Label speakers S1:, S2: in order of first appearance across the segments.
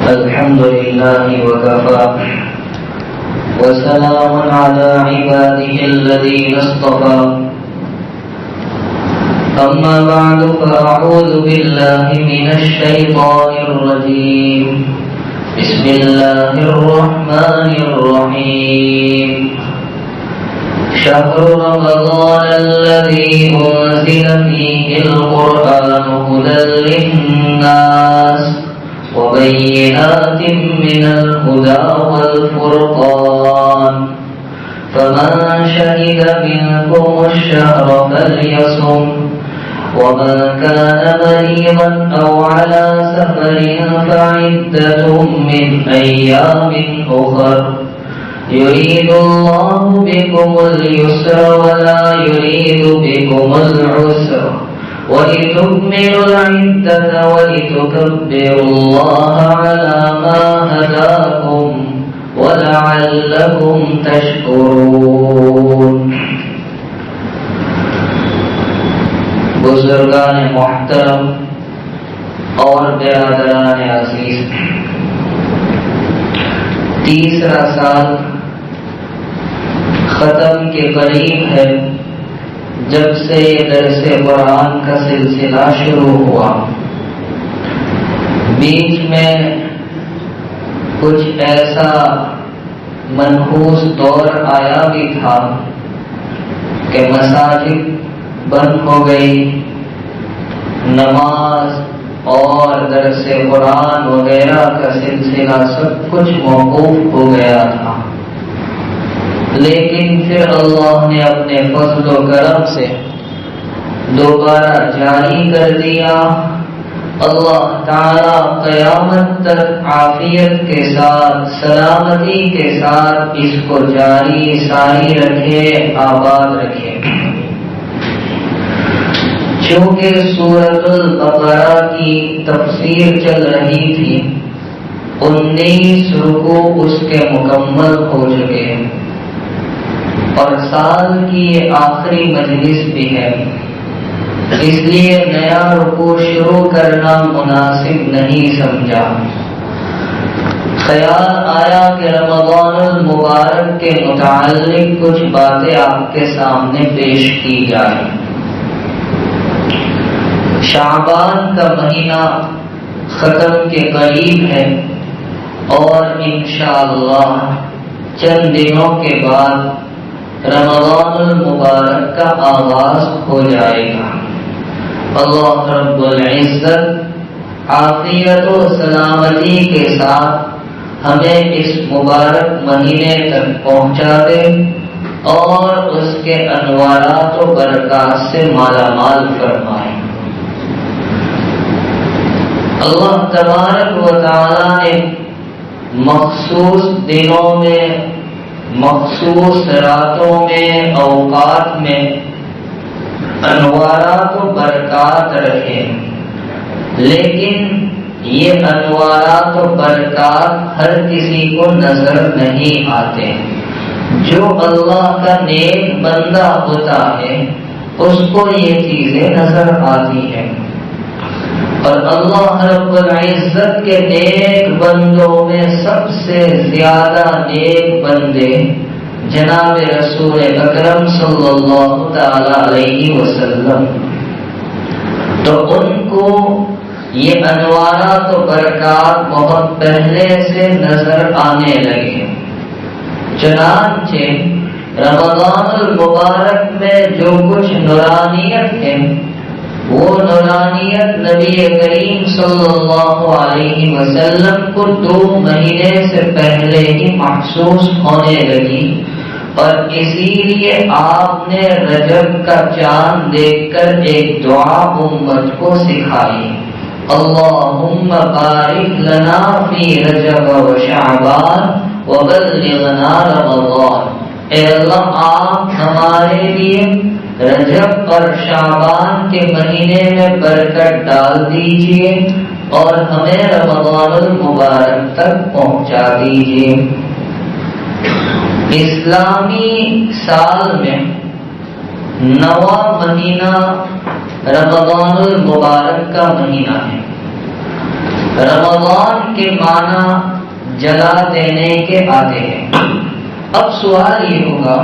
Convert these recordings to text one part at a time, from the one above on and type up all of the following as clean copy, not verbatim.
S1: الحمد لله وكفى وسلام على عباده الذين اصطفى أما بعد فأعوذ بالله من الشيطان الرجيم بسم الله الرحمن الرحيم شهر رمضان الذي أنزل فيه القرآن هدى للناس وبينات من الهدى والفرقان فمن شهد منكم الشهر فليصم ومن كان مريضا أو على سفر فعدة من أيام أخر يريد الله بكم اليسر ولا يريد بكم العسر ولتكملوا العدة ولتكبروا الله على ما هداكم ولعلكم تشكرون. بزرگان محترم اور برادران عزیز، تیسرا سال ختم کے قریب ہے جب سے درس قرآن کا سلسلہ شروع ہوا. بیچ میں کچھ ایسا منحوس دور آیا بھی تھا کہ مساجد بند ہو گئی، نماز اور درس قرآن وغیرہ کا سلسلہ سب کچھ موقوف ہو گیا تھا. لیکن پھر اللہ نے اپنے فضل و کرم سے دوبارہ جاری کر دیا. اللہ تعالی قیامت تک عافیت کے ساتھ، سلامتی کے ساتھ اس کو جاری ساری رکھے، آباد رکھے. چونکہ سورۃ البقرہ کی تفسیر چل رہی تھی، 19 رکوع اس کے مکمل ہو چکے اور سال کی یہ آخری مجلس بھی ہے، اس لیے نیا رکوع شروع کرنا مناسب نہیں سمجھا. خیال آیا کہ رمضان المبارک کے متعلق کچھ باتیں آپ کے سامنے پیش کی جائیں. شعبان کا مہینہ ختم کے قریب ہے اور انشاءاللہ چند دنوں کے بعد رمضان المبارک کا آغاز ہو جائے گا. اللہ رب العزت عافیت و سلامتی کے ساتھ ہمیں اس مبارک مہینے تک پہنچا دے اور اس کے انوارات و برکات سے مالا مال فرمائے. اللہ تبارک و تعالی نے مخصوص دنوں میں، مخصوص راتوں میں، اوقات میں انوارات و برکات رکھے، لیکن یہ انوارات و برکات ہر کسی کو نظر نہیں آتے. جو اللہ کا نیک بندہ ہوتا ہے اس کو یہ چیزیں نظر آتی ہیں، اور اللہ رب العزت کے نیک بندوں میں سب سے زیادہ نیک بندے جناب رسول اکرم صلی اللہ تعالی علیہ وسلم. تو ان کو یہ انوارات و برکات بہت پہلے سے نظر آنے لگے. چنانچہ رمضان المبارک میں جو کچھ نورانیت ہے وہ نورانیت نبی کریم صلی اللہ علیہ وسلم کو 2 مہینے سے پہلے ہی محسوس ہونے لگی، اور اسی لیے آپ نے رجب کا چاند دیکھ کر ایک دعا امت کو سکھائی: اللہم بارک لنا فی رجب و شعبان وبلغنا رمضان. اے اللہ آپ ہمارے لیے رجب اور شعبان کے مہینے میں برکت ڈال دیجئے اور ہمیں رمضان المبارک تک پہنچا دیجئے. اسلامی سال میں 9واں مہینہ رمضان المبارک کا مہینہ ہے. رمضان کے معنی جلا دینے کے آتے ہیں۔ اب سوال یہ ہوگا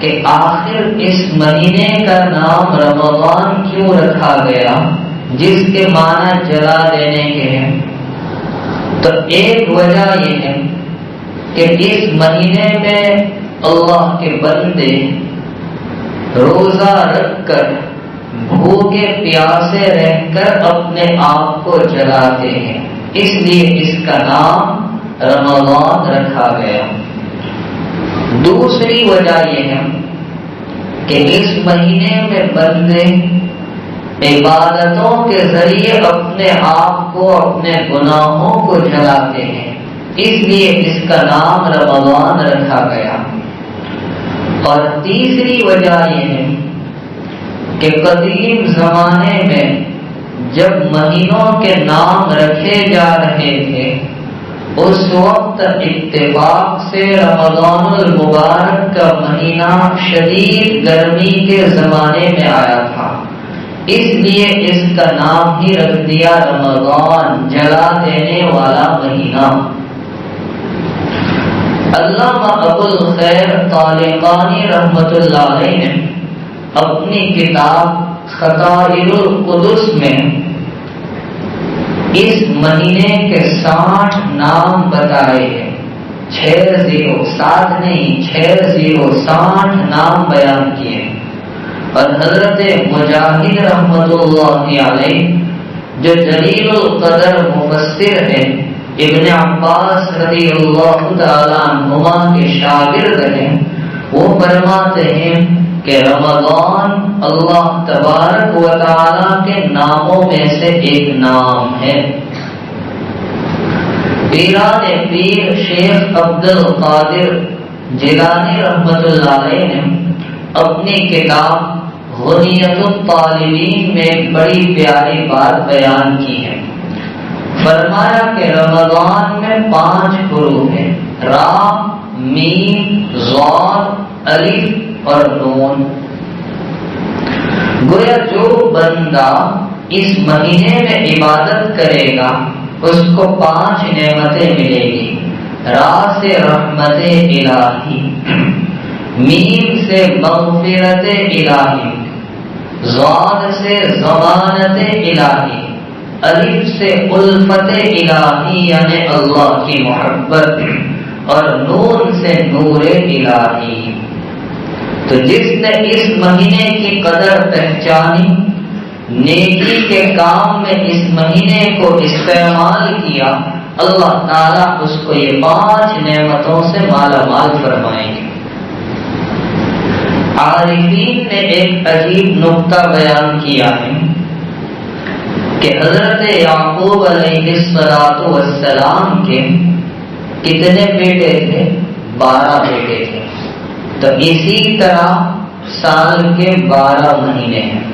S1: کہ آخر اس مہینے کا نام رمضان کیوں رکھا گیا جس کے معنی جلا دینے کے ہیں؟ تو ایک وجہ یہ ہے کہ اس مہینے میں اللہ کے بندے روزہ رکھ کر بھوکے پیاسے رہ کر اپنے آپ کو جلاتے ہیں، اس لیے اس کا نام رمضان رکھا گیا۔ دوسری وجہ یہ ہے کہ اس مہینے میں بندے عبادتوں کے ذریعے اپنے آپ کو، اپنے گناہوں کو جلاتے ہیں، اس لیے اس کا نام رمضان رکھا گیا۔ اور تیسری وجہ یہ ہے کہ قدیم زمانے میں جب مہینوں کے نام رکھے جا رہے تھے اس وقت اتفاق سے رمضان المبارک کا مہینہ شدید گرمی کے زمانے میں آیا تھا، اس لیے اس کا نام ہی رکھ دیا رمضان، جلا دینے والا مہینہ۔ علامہ ابو الخیر طالقانی رحمۃ اللہ علیہ نے اپنی کتاب خطائر القدس میں اس مہینے کے 60 نام بتائے ہیں، 60 نام بیان کیے۔ اور حضرت مجاہد رحمۃ اللہ علیہ جو جلیل القدر مفسر ہیں، ابن عباس رضی اللہ تعالیٰ عنہما کے شاگرد ہیں، وہ فرماتے ہیں کہ رمضان اللہ تبارک و تعالیٰ کے ناموں میں سے ایک نام ہے۔ پیران پیر شیخ عبد القادر جیلانی رحمۃ اللہ علیہ نے اپنی کتاب غنیت الطالبین میں بڑی پیاری بات بیان کی ہے۔ فرمایا کہ رمضان میں 5 حروف ہیں، را، میم، ضاد، الف اور نون۔ گویا جو بندہ اس مہینے میں عبادت کرے گا اس کو 5 نعمتیں ملے گی۔ را سے رحمت الہی، میم سے مغفرت الہی، ضاد سے ضمانت الہی، الف سے الفت الہی یعنی اللہ کی محبت، اور نون سے نور الہی۔ تو جس نے اس مہینے کی قدر پہچانی، نیکی کے کام میں اس مہینے کو استعمال کیا، اللہ تعالیٰ اس کو یہ 5 نعمتوں سے مالا مال فرمائیں گے۔ عارفین نے ایک عجیب نکتہ بیان کیا ہے کہ حضرت یعقوب علیہ السلام کے کتنے بیٹے تھے؟ 12 بیٹے تھے۔ تو اسی طرح سال کے 12 مہینے ہیں۔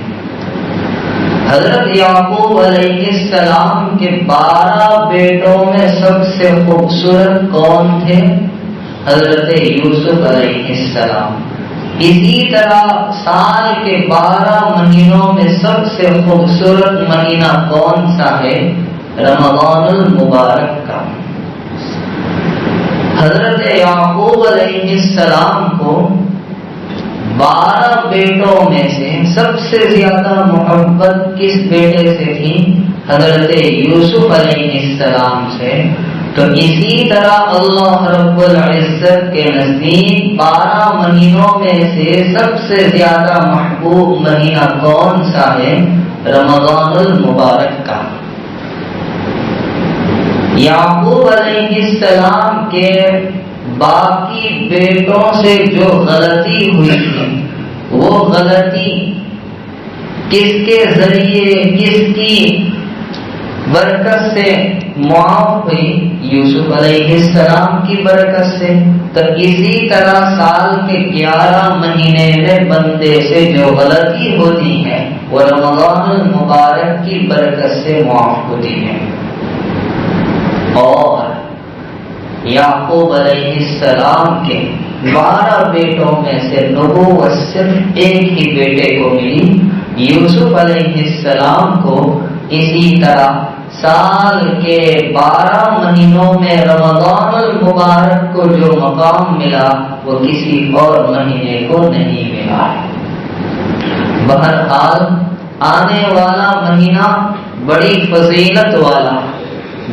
S1: حضرت یعقوب علیہ السلام کے 12 بیٹوں میں سب سے خوبصورت کون تھے؟ حضرت یوسف علیہ السلام۔ اسی طرح سال کے 12 مہینوں میں سب سے خوبصورت مہینہ کون سا ہے؟ رمضان المبارک کا۔ حضرت یعقوب علیہ السلام کو 12 بیٹوں میں سے سب سے زیادہ محبت کس بیٹے سے تھی؟ حضرت یوسف علیہ السلام سے۔ تو اسی طرح اللہ رب العزت کے نزدیک 12 مہینوں میں سے سب سے زیادہ محبوب مہینہ کون سا ہے؟ رمضان المبارک کا۔ یعقوب علیہ السلام کے باقی بیٹوں سے جو غلطی ہوئی تھی وہ غلطی کس کے ذریعے، کس کی برکت سے معاف ہوئی؟ یوسف علیہ السلام کی برکت سے۔ تو اسی طرح سال کے 11 مہینے میں بندے سے جو غلطی ہوتی ہے وہ رمضان المبارک کی برکت سے معاف ہوتی ہے۔ اور یعقوب علیہ السلام کے 12 بیٹوں میں سے نبوت صرف ایک ہی بیٹے کو ملی، یوسف علیہ السلام کو۔ اسی طرح سال کے 12 مہینوں میں رمضان المبارک کو جو مقام ملا وہ کسی اور مہینے کو نہیں ملا ہے۔ بہرحال آنے والا مہینہ بڑی فضیلت والا،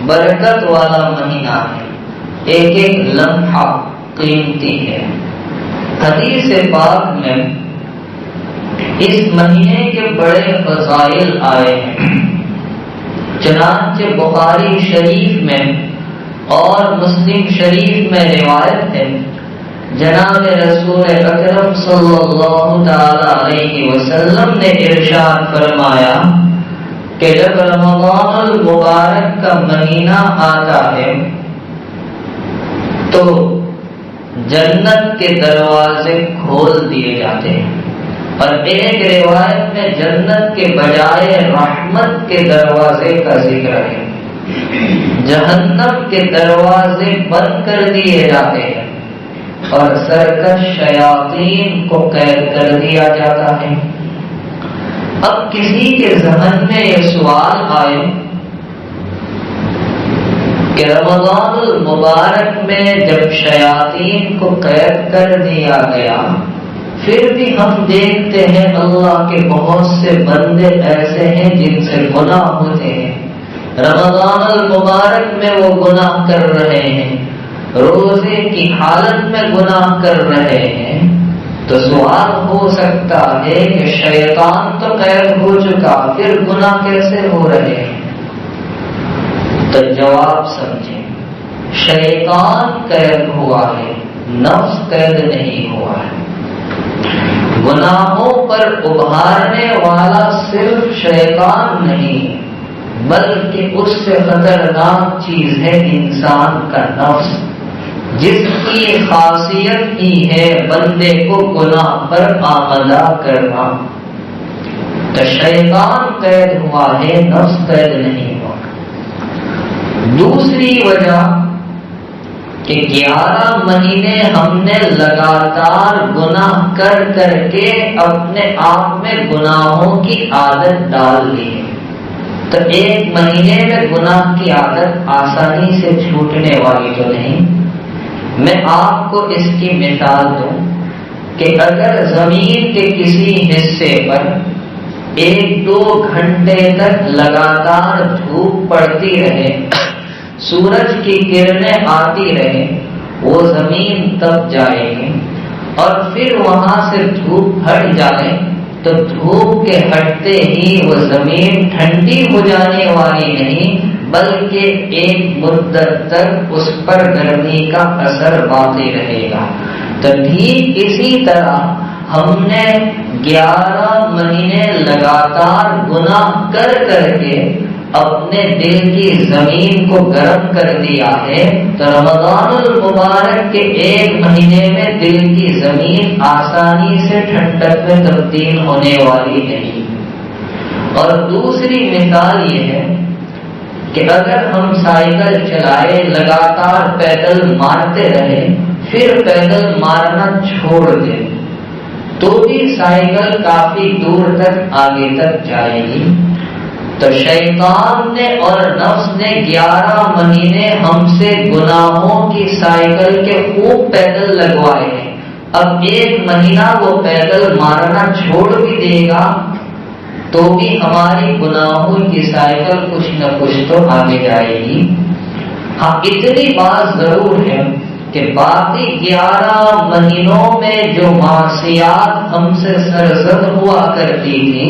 S1: برکت والا مہینہ ہے، ایک ایک لمحہ قیمتی ہے۔ حدیث پاک میں اس مہینے کے بڑے فضائل آئے ہیں، چنانچہ بخاری شریف میں اور مسلم شریف میں روایت ہے، جناب رسول اکرم صلی اللہ تعالی علیہ وسلم نے ارشاد فرمایا کہ جب رمضان المبارک کا مہینہ آتا ہے تو جنت کے دروازے کھول دیے جاتے ہیں، اور ایک روایت میں جنت کے بجائے رحمت کے دروازے کا ذکر ہے، جہنم کے دروازے بند کر دیے جاتے ہیں اور سرکش شیاطین کو قید کر دیا جاتا ہے۔ اب کسی کے ذہن میں یہ سوال آئے کہ رمضان المبارک میں جب شیاطین کو قید کر دیا گیا، پھر بھی ہم دیکھتے ہیں اللہ کے بہت سے بندے ایسے ہیں جن سے گناہ ہوتے ہیں، رمضان المبارک میں وہ گناہ کر رہے ہیں، روزے کی حالت میں گناہ کر رہے ہیں، تو سوال ہو سکتا ہے کہ شیطان تو قید ہو چکا، پھر گناہ کیسے ہو رہے ہیں؟ تو جواب سمجھیں، شیطان قید ہوا ہے، نفس قید نہیں ہوا ہے۔ گناہوں پر ابھارنے والا صرف شیطان نہیں بلکہ اس سے خطرناک چیز ہے انسان کا نفس، جس کی خاصیت ہی ہے بندے کو گناہ پر آمادہ کرنا۔ تو شیطان قید ہوا ہے، نفس قید نہیں ہوا۔ دوسری وجہ کہ 11 مہینے ہم نے لگاتار گناہ کر کر کے اپنے آپ میں گناہوں کی عادت ڈال لی ہے، تو ایک مہینے میں گناہ کی عادت آسانی سے چھوٹنے والی تو نہیں۔ میں آپ کو اس کی مثال دوں کہ اگر زمین کے کسی حصے پر 1-2 گھنٹے تک لگاتار دھوپ پڑتی رہے، سورج کی کرنیں آتی رہے، وہ زمین تپ جائے گی، اور پھر وہاں سے دھوپ ہٹ جائے تو دھوپ کے ہٹتے ہی وہ زمین ٹھنڈی ہو جانے والی نہیں بلکہ ایک مدت تک اس پر گرمی کا اثر باقی رہے گا۔ تو ٹھیک اسی طرح ہم نے 11 مہینے لگاتار گناہ کر کر کے اپنے دل کی زمین کو گرم کر دیا ہے، تو رمضان المبارک کے 1 مہینے میں دل کی زمین آسانی سے ٹھنڈک میں تبدیل ہونے والی نہیں۔ اور دوسری مثال یہ ہے کہ اگر ہم سائیکل چلائے، لگاتار پیدل مارتے رہے، پھر پیدل مارنا چھوڑ دیں تو بھی سائیکل کافی دور تک آگے تک جائے گی۔ تو شیطان نے اور نفس نے 11 مہینے ہم سے گناہوں کی سائیکل کے خوب پیدل لگوائے ہیں، اب 1 مہینہ وہ پیدل مارنا چھوڑ بھی دے گا تو بھی ہماری گناہوں کی سائیکل کچھ نہ کچھ تو آگے جائے گی۔ ہاں اتنی بات ضرور ہے کہ باقی 11 مہینوں میں جو معصیات ہم سے سرزد ہوا کرتی تھی،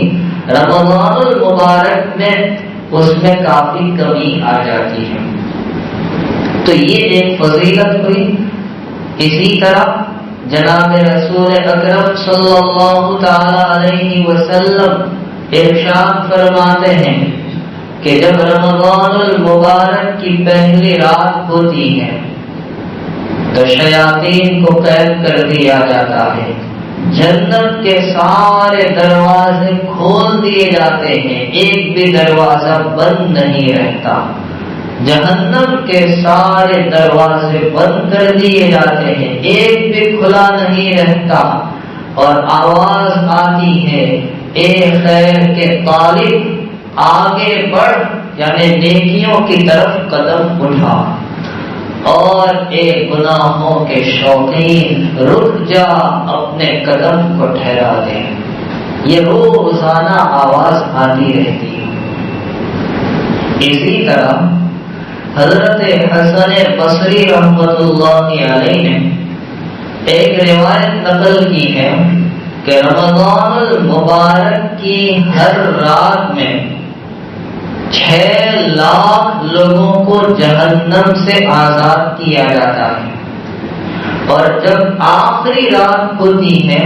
S1: رمضان المبارک میں اس میں کافی کمی آ جاتی ہے۔ تو یہ ایک فضیلت ہوئی۔ اسی طرح جناب رسول اکرم صلی اللہ تعالی علیہ وسلم ارشاد فرماتے ہیں کہ جب رمضان المبارک کی پہلی رات ہوتی ہے تو شیاطین کو قید کر دیا جاتا ہے، جنت کے سارے دروازے کھول دیے جاتے ہیں، ایک بھی دروازہ بند نہیں رہتا، جہنم کے سارے دروازے بند کر دیے جاتے ہیں، ایک بھی کھلا نہیں رہتا، اور آواز آتی ہے، اے خیر کے طالب آگے بڑھ، یعنی نیکیوں کی طرف قدم اٹھا، اور ایک گناہوں کے شوقین رک جا، اپنے قدم کو ٹھہرا دے۔ یہ روزانہ آواز آتی رہتی ہے۔ اسی طرح حضرت حسن بصری رحمۃ اللہ علیہ نے ایک روایت نقل کی ہے کہ رمضان المبارک کی ہر رات میں 6 لاکھ لوگوں کو جہنم سے آزاد کیا جاتا ہے، اور جب آخری رات ہوتی ہے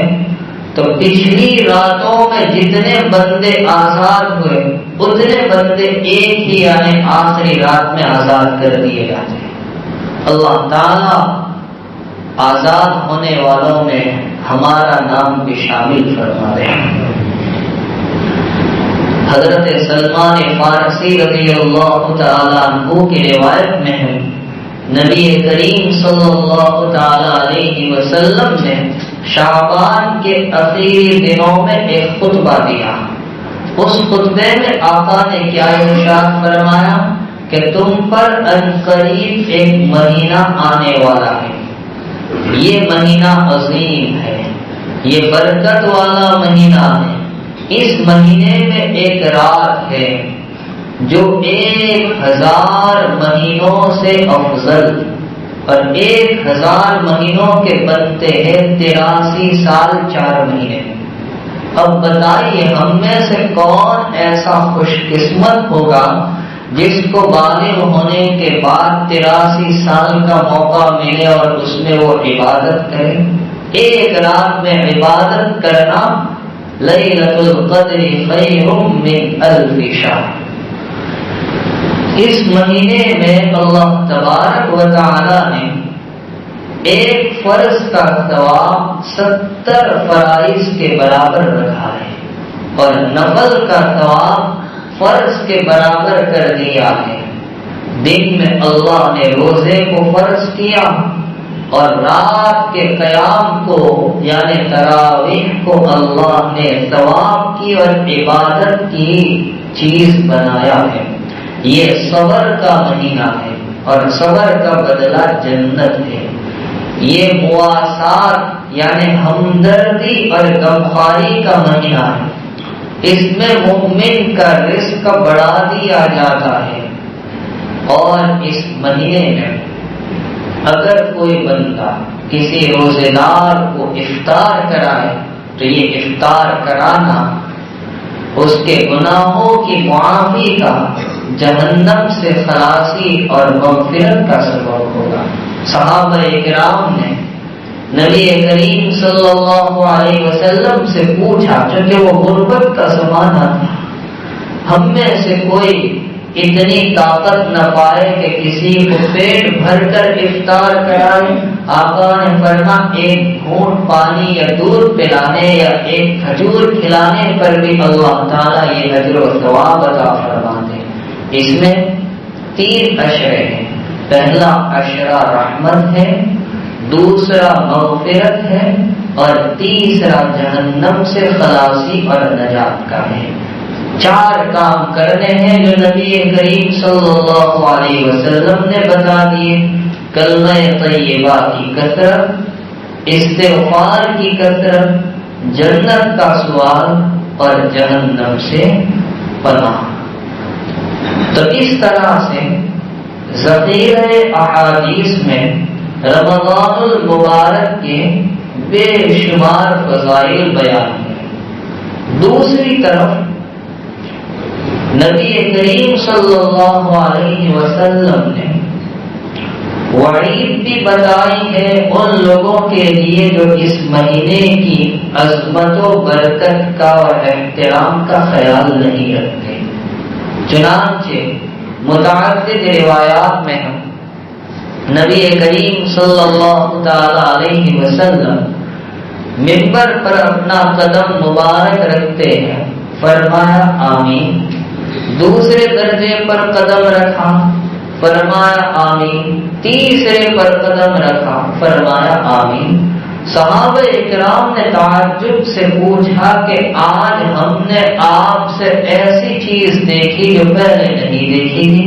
S1: تو پچھلی راتوں میں جتنے بندے آزاد ہوئے اتنے بندے ایک ہی یعنی آخری رات میں آزاد کر دیے جاتے ہیں۔ اللہ تعالی آزاد ہونے والوں میں ہمارا نام بھی شامل فرما دے۔ حضرت سلمان فارسی رضی اللہ تعالی عنہ کی روایت میں ہے، نبی کریم صلی اللہ تعالی علیہ وسلم نے شعبان کے آخری دنوں میں ایک خطبہ دیا۔ اس خطبے میں آقا نے کیا ارشاد فرمایا کہ تم پر عنقریب ایک مہینہ آنے والا ہے، یہ مہینہ عظیم ہے، یہ برکت والا مہینہ ہے۔ اس مہینے میں ایک رات ہے جو 1000 مہینوں سے افضل، اور 1000 مہینوں کے بنتے ہیں 83 سال 4 مہینے۔ اب بتائیے ہم میں سے کون ایسا خوش قسمت ہوگا جس کو بالغ ہونے کے بعد 83 سال کا موقع ملے اور اس میں وہ عبادت کرے۔ ایک رات میں عبادت کرنا لیلۃ القدر خیر من 1000 شہر۔ اس مہینے میں اللہ تبارک و تعالی نے ایک فرض کا ثواب 70 فرائض کے برابر رکھا ہے، اور نفل کا ثواب فرض کے برابر کر دیا ہے۔ دن میں اللہ نے روزے کو فرض کیا، اور رات کے قیام کو یعنی تراویح کو اللہ نے ثواب کی اور عبادت کی چیز بنایا ہے۔ یہ صبر کا مہینہ ہے، اور صبر کا بدلہ جنت ہے۔ یہ مواسات یعنی ہمدردی اور غمخواری کا مہینہ ہے۔ اس میں مومن کا رزق بڑھا دیا جاتا ہے، اور اس مہینے میں اگر کوئی بندہ کسی روزے دار کو افطار کرائے تو یہ افطار کرانا اس کے گناہوں کی معافی کا، جہنم سے خلاصی اور مغفرت کا سبب ہوگا۔ صحابہ کرام نے نبی کریم صلی اللہ علیہ وسلم سے پوچھا، چونکہ وہ غربت کا زمانہ تھا، ہم میں سے کوئی اتنی طاقت نہ پائے کہ کسی کو پیٹ بھر کر افطار کرائے؟ آقا نے فرمایا ایک گھونٹ پانی یا دودھ پلانے یا ایک کھجور کھلانے پر بھی اللہ تعالیٰ یہ اجر و ثواب عطا فرماتے ہیں۔ اس میں 3 عشرے ہیں۔ پہلا عشرہ رحمت ہے، دوسرا مغفرت ہے، اور تیسرا جہنم سے خلاصی اور نجات کا ہے۔ 4 کام کرنے ہیں جو نبی کریم صلی اللہ علیہ وسلم نے بتا دیے۔ کلمہ طیبہ کی کثرت، استغفار کی کثرت، جنت کا سوال، اور جہنم سے پناہ۔ تو اس طرح سے ذخیرہ احادیث میں رمضان المبارک کے بے شمار فضائل بیان ہیں۔ دوسری طرف نبی کریم صلی اللہ علیہ وسلم نے وعید بھی بتائی ہے ان لوگوں کے لیے جو اس مہینے کی عظمت و برکت کا اور احترام کا خیال نہیں رکھتے۔ چنانچہ متعدد روایات میں نبی کریم صلی اللہ تعالی علیہ وسلم منبر پر اپنا قدم مبارک رکھتے ہیں، فرمایا آمین۔ دوسرے درجے پر قدم رکھا، فرمایا آمین۔ تیسرے پر قدم رکھا، فرمایا آمین۔ صحابہ اکرام نے تعجب سے پوچھا کہ آج ہم نے آپ سے ایسی چیز دیکھی جو پہلے نہیں دیکھی تھی۔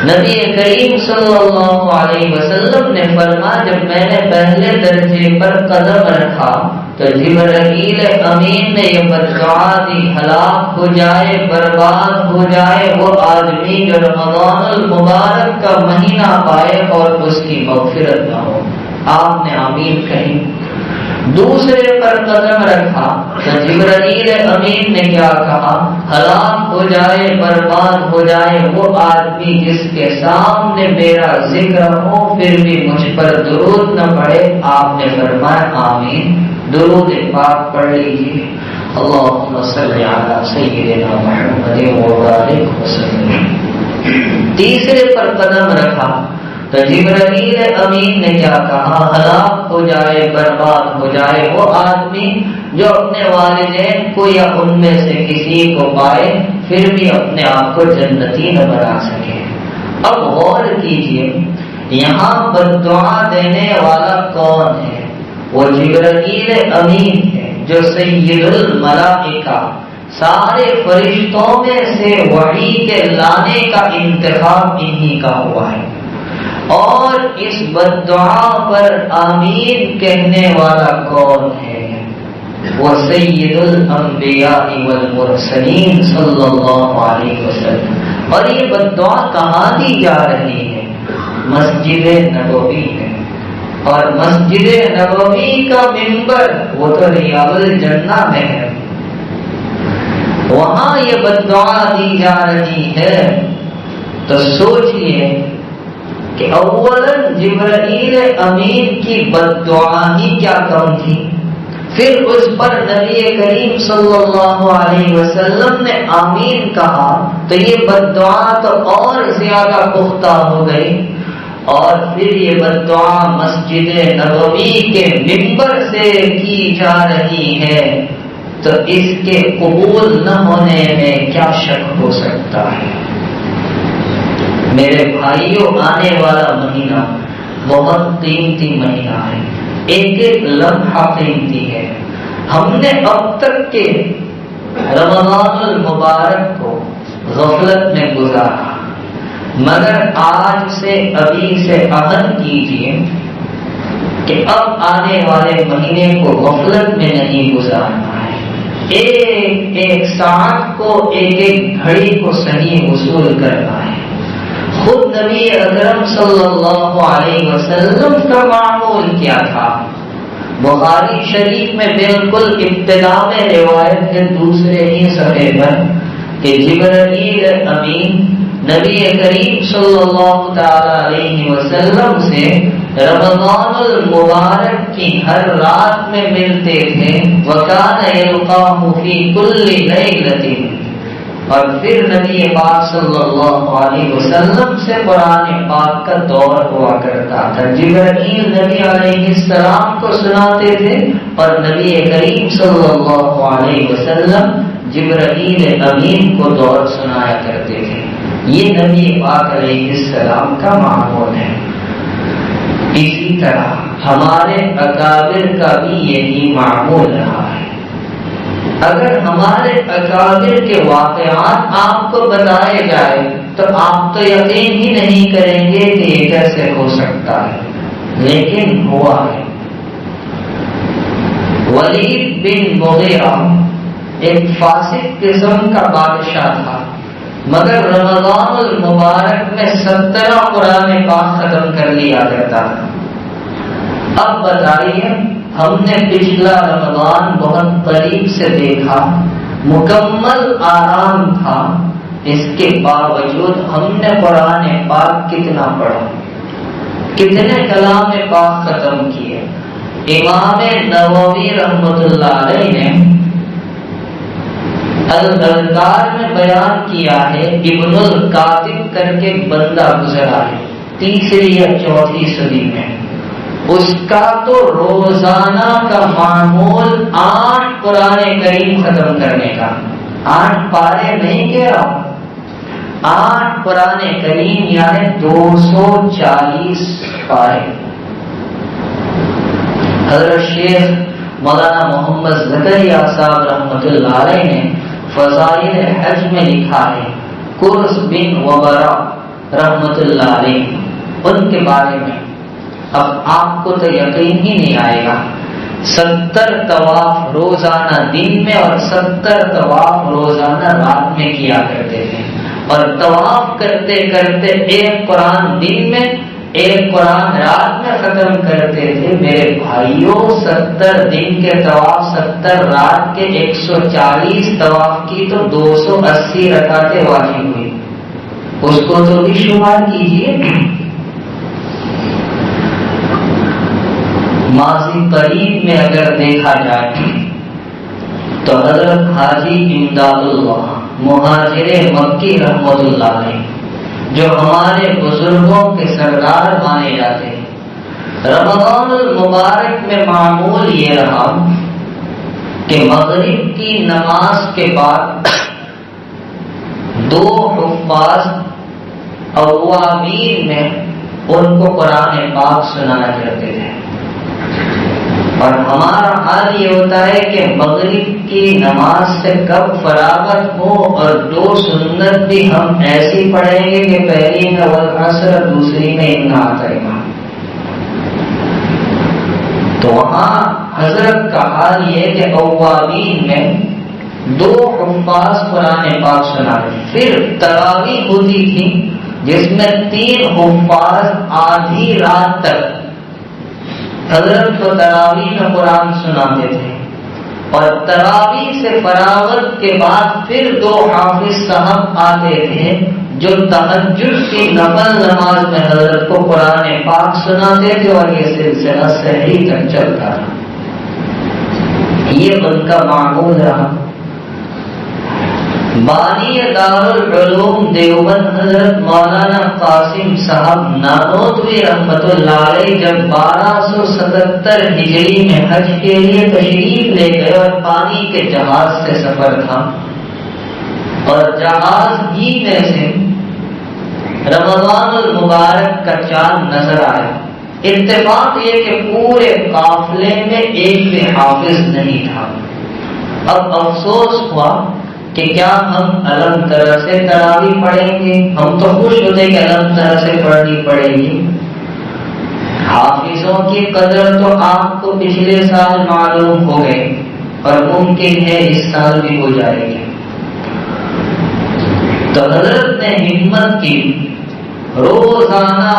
S1: نبی کریم صلی اللہ علیہ وسلم نے فرمایا جب میں نے پہلے درجے پر قدم رکھا تو جبرائیل امین نے یہ بددعا دی، ہلاک ہو جائے، برباد ہو جائے وہ آدمی جو رمضان المبارک کا مہینہ پائے اور اس کی مغفرت نہ ہو۔ آپ نے آمین کہی۔ دوسرے پر قدم رکھا تو جبرائیل امین نے کیا کہا؟ ہلاک ہو جائے، برباد ہو جائے وہ آدمی جس کے سامنے میرا ذکر ہو پھر بھی مجھ پر درود نہ پڑے۔ آپ نے فرمایا آمین۔ درود پاک پڑھ لیجیے، اللہم صلی علی سیدنا محمد وبارک وسلم۔ تیسرے پر قدم رکھا تو جبرائیل امین نے کیا کہا؟ ہلاک ہو جائے، برباد ہو جائے وہ آدمی جو اپنے والدین کو یا ان میں سے کسی کو پائے پھر بھی اپنے آپ کو جنتی نہ بنا سکے۔ اب غور کیجئے، یہاں بددعا دینے والا کون ہے؟ وہ جبرائیل امین ہے جو سید الملائکہ، سارے فرشتوں میں سے وحی کے لانے کا انتخاب انہی کا ہوا ہے، اور اس بددعا پر آمین کہنے والا کون ہے؟ وہ سید الانبیاء والمرسلین صلی اللہ علیہ وسلم۔ اور یہ بددعا کہاں دی جا رہی ہے؟ مسجد نبوی ہے، اور مسجد نبوی کا منبر وہ تو ریاض الجنہ میں ہے، وہاں یہ بددعا دی جا رہی ہے۔ تو سوچئے کہ اولاً جبرائیل امین کی بددعا ہی کیا کم تھی، پھر اس پر نبی کریم صلی اللہ علیہ وسلم نے آمین کہا تو یہ بددعا تو اور زیادہ پختہ ہو گئی، اور پھر یہ بددعا مسجد نبوی کے منبر سے کی جا رہی ہے تو اس کے قبول نہ ہونے میں کیا شک ہو سکتا ہے؟ میرے بھائیوں، آنے والا مہینہ بہت قیمتی مہینہ ہے، ایک ایک لمحہ قیمتی ہے۔ ہم نے اب تک کے رمضان المبارک کو غفلت میں گزارا، مگر آج سے ابھی سے عہد کیجیے کہ اب آنے والے مہینے کو غفلت میں نہیں گزارنا ہے، ایک ایک ساعت کو، ایک ایک گھڑی کو صحیح وصول کرنا ہے۔ خود نبی اکرم صلی اللہ علیہ وسلم کا معمول کیا تھا؟ بخاری شریف میں بالکل ابتدا میں روایت ہے دوسرے ہی صفحے پر کہ جبرائیل امین نبی کریم صلی اللہ تعالی علیہ وسلم سے رمضان المبارک کی ہر رات میں ملتے تھے، وَكَانَ يَلْقَاهُ فِي كُلِّ لَيْلَةٍ، اور پھر نبی پاک صلی اللہ علیہ وسلم سے قرآن پاک کا دور ہوا کرتا تھا۔ جبرائیل نبی علیہ السلام کو سناتے تھے اور نبی کریم صلی اللہ علیہ وسلم جبرائیل امین کو دور سنایا کرتے تھے۔ یہ نبی پاک علیہ السلام کا معمول ہے۔ اسی طرح ہمارے اکابر کا بھی یہی معمول رہا ہے۔ اگر ہمارے اکابر کے واقعات آپ کو بتائے جائے تو آپ تو یقین ہی نہیں کریں گے کہ یہ کیسے ہو سکتا ہے، لیکن ہوا ہے۔ ولید بن مغیرہ ایک فاسق قسم کا بادشاہ تھا، مگر رمضان المبارک میں 17 قرآن پاک ختم کر لیا کرتا تھا۔ اب بتائیے، ہم نے پچھلا رمضان بہت قریب سے دیکھا، مکمل آرام تھا، اس کے باوجود ہم نے قرآن پاک کتنا پڑھا، کتنے کلام پاک ختم کیے۔ امام نووی رحمۃ اللہ علیہ نے الاذکار میں بیان کیا ہے، ابن الکاتب کر کے بندہ گزرا ہے 3ری یا 4تھی صدی میں، اس کا تو روزانہ کا معمول 8 قرآن کریم ختم کرنے کا، 8 پارے نہیں کہہ رہا، 8 قرآن کریم یعنی 240 پارے۔ حضرت شیخ مولانا محمد زکریا صاحب رحمۃ اللہ علیہ نے فضائل حج میں لکھا ہے، قرص بن وبرا رحمۃ اللہ علیہ، ان کے بارے میں اب آپ کو تو یقین ہی نہیں آئے گا، 70 طواف روزانہ دن میں اور 70 طواف روزانہ رات میں کیا کرتے تھے، اور طواف کرتے کرتے ایک قرآن دن میں ایک قرآن رات میں ختم کرتے تھے۔ میرے بھائیوں، 70 دن کے طواف 70 رات کے 140 طواف کی تو 280 رکعتیں واجب ہوئی، اس کو تو بھی شمار کیجیے۔ ماضی قریب میں اگر دیکھا جائے تو حضرت حاجی امداد اللہ مہاجر مکی رحمۃ اللہ علیہ، جو ہمارے بزرگوں کے سردار مانے جاتے ہیں، رمضان المبارک میں معمول یہ رہا کہ مغرب کی نماز کے بعد 2 حفاظ اوابین میں ان کو قرآن پاک سنایا کرتے تھے، اور ہمارا حال یہ ہوتا ہے کہ مغرب کی نماز سے کب فراغت ہو اور 2 سنت بھی ہم ایسی پڑھیں گے کہ پہلی میں والعصر دوسری میں انا اعطیناک۔ تو وہاں حضرت کا حال یہ کہ اوابین میں 2 حفاظ قرآن پاک سناتے، پھر تراویح ہوتی تھی جس میں 3 حفاظ آدھی رات تک حضرت کو تراویح میں قرآن سناتے تھے، اور تراویح سے فراغت کے بعد پھر 2 حافظ صاحب آتے تھے جو تہجد کی نفل نماز میں حضرت کو قرآن پاک سناتے تھے، اور یہ سلسلہ سحری تک چلتا رہا۔ یہ ان کا معمول رہا۔ بانی دارالعلوم دیوبند حضرت مولانا قاسم صاحب نانوتوی رحمۃ اللہ علیہ جب 1277 ہجری میں حج کے لیے تشریف لے گئے، اور پانی کے جہاز سے سفر تھا، اور جہاز ہی میں سے رمضان المبارک کا چاند نظر آیا۔ اتفاق یہ کہ پورے قافلے میں ایک بھی حافظ نہیں تھا۔ اب افسوس ہوا کہ کیا ہم علم طرح سے تراویح پڑھیں گے؟ ہم تو خوش ہوتے کہ علم طرح سے پڑھنی پڑے گی۔ حافظوں کی قدر تو آپ کو پچھلے سال معلوم ہو گئے، اور ممکن ہے اس سال بھی ہو جائے گی۔ تو حضرت نے ہمت کی، روزانہ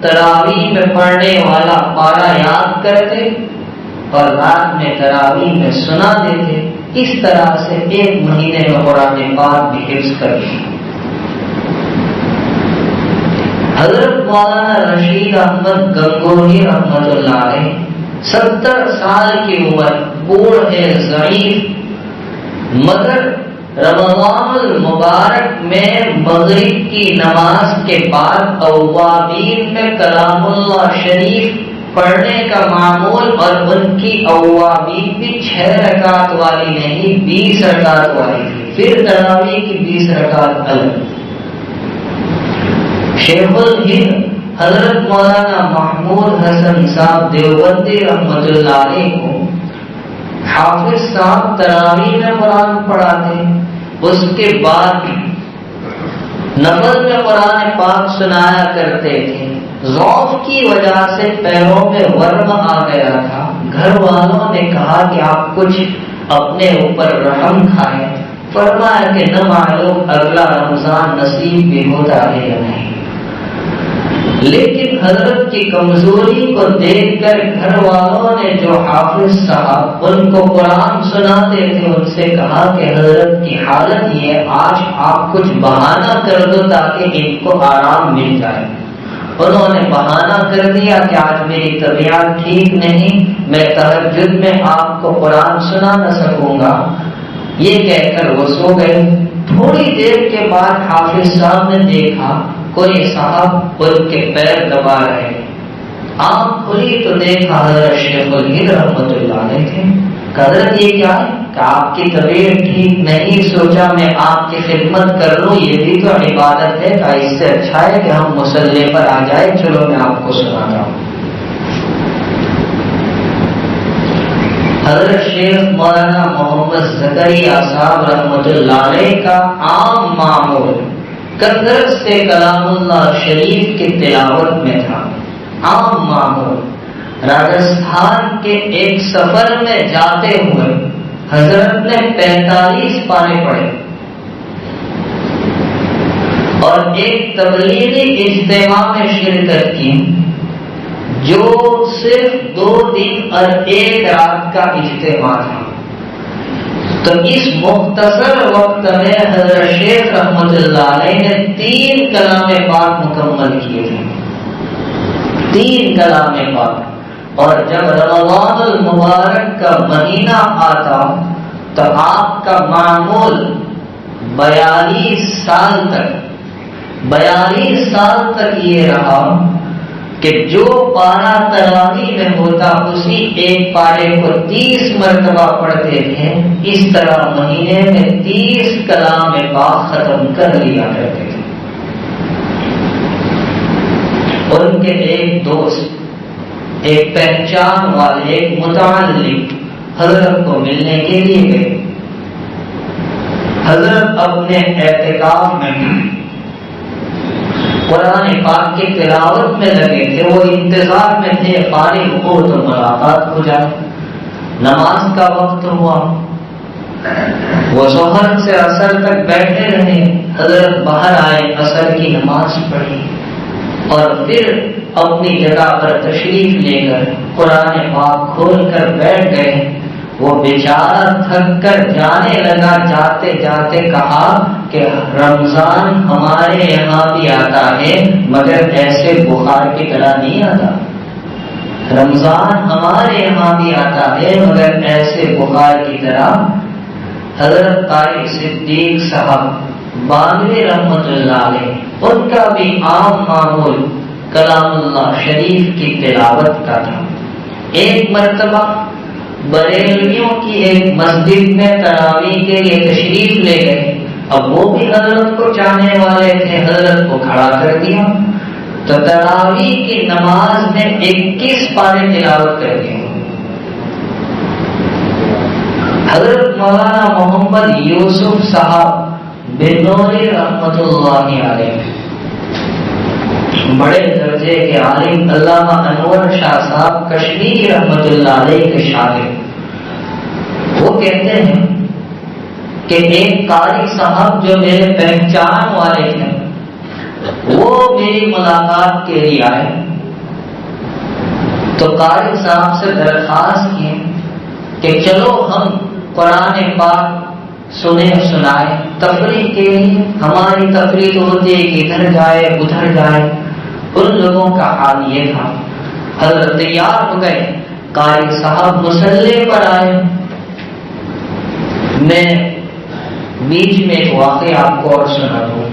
S1: تراویح میں پڑھنے والا پارا یاد کرتے اور رات میں تراویح میں سنا دیتے۔ اس طرح سے 1 مہینے میں قرآن پاک بھی حفظ کر لی۔ حضرت مولانا رشید احمد گنگوہی رحمۃ اللہ علیہ 70 سال کی عمر، بوڑھے ضعیف، مگر رمضان المبارک میں مغرب کی نماز کے بعد اوابین میں کلام اللہ شریف پڑھنے کا معمول، اور ان کی اوابین بھی 6 رکعت والی نہیں 20 رکعت والی تھی، پھر تراویح کی 20 رکعت الگ۔ شیخ الہند حضرت مولانا محمود حسن صاحب دیوبندی رحمۃ اللہ علیہ کو حافظ صاحب تراویح میں قرآن پڑھاتے، اس کے بعد نفل میں قرآن پاک سنایا کرتے تھے۔ ضعف کی وجہ سے پیروں میں ورم آ گیا تھا، گھر والوں نے کہا کہ آپ کچھ اپنے اوپر رحم کھائیں، فرمایا کہ نہ معلوم اگلا رمضان نصیب بھی ہوتا ہے یا نہیں۔ لیکن حضرت کی کمزوری کو دیکھ کر گھر والوں نے جو حافظ صاحب ان کو قرآن سناتے تھے ان سے کہا کہ حضرت کی حالت یہ، آج آپ کچھ بہانہ کر دو تاکہ ان کو آرام مل جائے۔ انہوں نے بہانہ کر دیا کہ آج میری طبیعت ٹھیک نہیں، میں تہجد میں آپ کو قرآن سنا نہ سکوں گا، یہ کہہ کر وہ سو گئے۔ تھوڑی دیر کے بعد حافظ صاحب نے دیکھا کوئی صاحب ان کے پیر دبا رہے، آنکھ کھلی تو دیکھا حضرت شیخ الہند رحمۃ اللہ علیہ تھے۔ حضرت یہ کیا ہے کہ آپ کی طبیعت ٹھیک نہیں، سوچا میں آپ کی خدمت کر لوں، یہ بھی تو عبادت ہے، کہ اس سے اچھا ہے کہ ہم مصلی پر آ جائیں، چلو میں آپ کو سناتا ہوں۔ حضرت شیخ مولانا محمد زکریا صاحب رحمۃ اللہ علیہ کا عام معمول کثرت سے کلام اللہ شریف کی تلاوت میں تھا. عام معمول راجستھان کے ایک سفر میں جاتے ہوئے حضرت نے 45 پارے پڑھے اور ایک تبلیغی اجتماع میں شرکت کی جو صرف 2 دن اور 1 رات کا اجتماع تھا. تو اس مختصر وقت میں حضرت شیخ رحمۃ اللہ علیہ نے 3 کلام پاک مکمل کیے تھے. 3 کلام پاک. اور جب رمضان المبارک کا مہینہ آتا تو آپ کا معمول 42 سال تک یہ رہا کہ جو پارا تراویح میں ہوتا اسی ایک پارے کو 30 مرتبہ پڑھتے تھے. اس طرح مہینے میں 30 کلام پاک ختم کر لیا کرتے تھے. ان کے ایک دوست، ایک پہچان والے، ایک متعلق حضرت کو ملنے کے لیے گئے. حضرت اپنے اعتکاف میں قرآن پاک کی تلاوت میں لگے تھے. وہ انتظار میں تھے فارغ ہو تو ملاقات ہو جائے. نماز کا وقت ہوا، وہ ظہر سے عصر تک بیٹھے رہے. حضرت باہر آئے، عصر کی نماز پڑھی اور پھر اپنی جگہ پر تشریف لے کر قرآن پاک کھول کر بیٹھ گئے. وہ بیچارہ تھک کر جانے لگا. جاتے جاتے کہا کہ رمضان ہمارے یہاں بھی آتا ہے مگر ایسے بخار کی طرح نہیں آتا. رمضان ہمارے یہاں بھی آتا ہے مگر ایسے بخار کی طرح. حضرت طارق صدیق صاحب بانوی رحمۃ اللہ علیہ، ان کا بھی عام معمول کلام اللہ شریف کی تلاوت کا تھا. ایک مرتبہ بریلویوں کی ایک مسجد میں تراویح کے لیے تشریف لے گئے. اب وہ بھی حضرت کو چاہنے والے تھے، حضرت کو کھڑا کر دیا تو تراویح کی نماز میں 21 پارے تلاوت کر دیے. حضرت مولانا محمد یوسف صاحب بنوری رحمۃ اللہ علیہ، بڑے درجے کے عالم، علامہ انور شاہ صاحب کشمیری رحمۃ اللہ علیہ کے شاگرد، وہ کہتے ہیں کہ ایک قاری صاحب جو میرے پہچان والے تھے وہ میری ملاقات کے لیے آئے. تو قاری صاحب سے درخواست کی کہ چلو ہم قرآن پاک سنائے تفریح کے لیے. ہماری تفریح تو ہوتی ہے کہ ادھر جائے ادھر جائے. ان لوگوں کا حال یہ تھا. حضرت تیار ہو گئے، قاری صاحب مصلی پر آئے. میں بیچ میں ایک واقعہ آپ کو اور سنا دوں.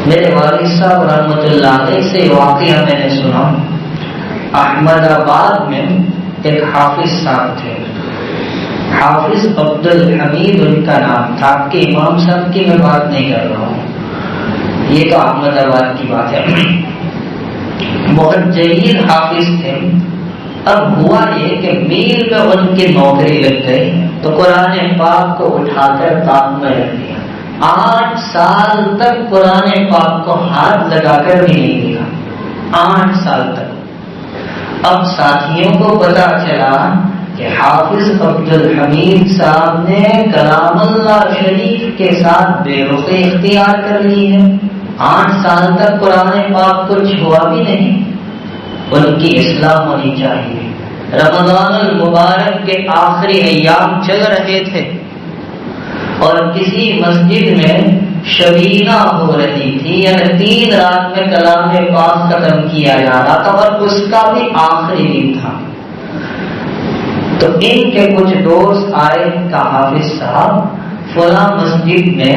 S1: میرے والد صاحب رحمۃ اللہ علیہ سے واقعہ میں نے سنا. احمد آباد میں ایک حافظ صاحب تھے، حافظ عبد الحمید ان کا نام تھا. آپ کے امام صاحب کی میں بات نہیں کر رہا ہوں، یہ تو احمد آباد کی بات ہے. بہت جلیل حافظ تھے. اب ہوا یہ کہ میل میں ان کی نوکری لگ گئی تو قرآن پاک کو اٹھا کر کام میں رکھ دیا. 8 سال تک قرآن پاک کو ہاتھ لگا کر بھی نہیں دیا. 8 سال تک. اب ساتھیوں کو پتا چلا کہ حافظ عبد الحمید صاحب نے کلام اللہ شریف کے ساتھ بے رخی اختیار کر لی ہے. 8 سال تک قرآن پاک کو چھوا بھی نہیں. ان کی اصلاح ہونی چاہیے. رمضان المبارک کے آخری ایام چل رہے تھے اور کسی مسجد میں شبینہ ہو رہی تھی، یعنی 3 رات میں کلام پاک ختم کیا جا رہا تھا اور اس کا بھی آخری دن تھا. تو ان کے کچھ دوست آئے کہ حافظ صاحب فلاں مسجد میں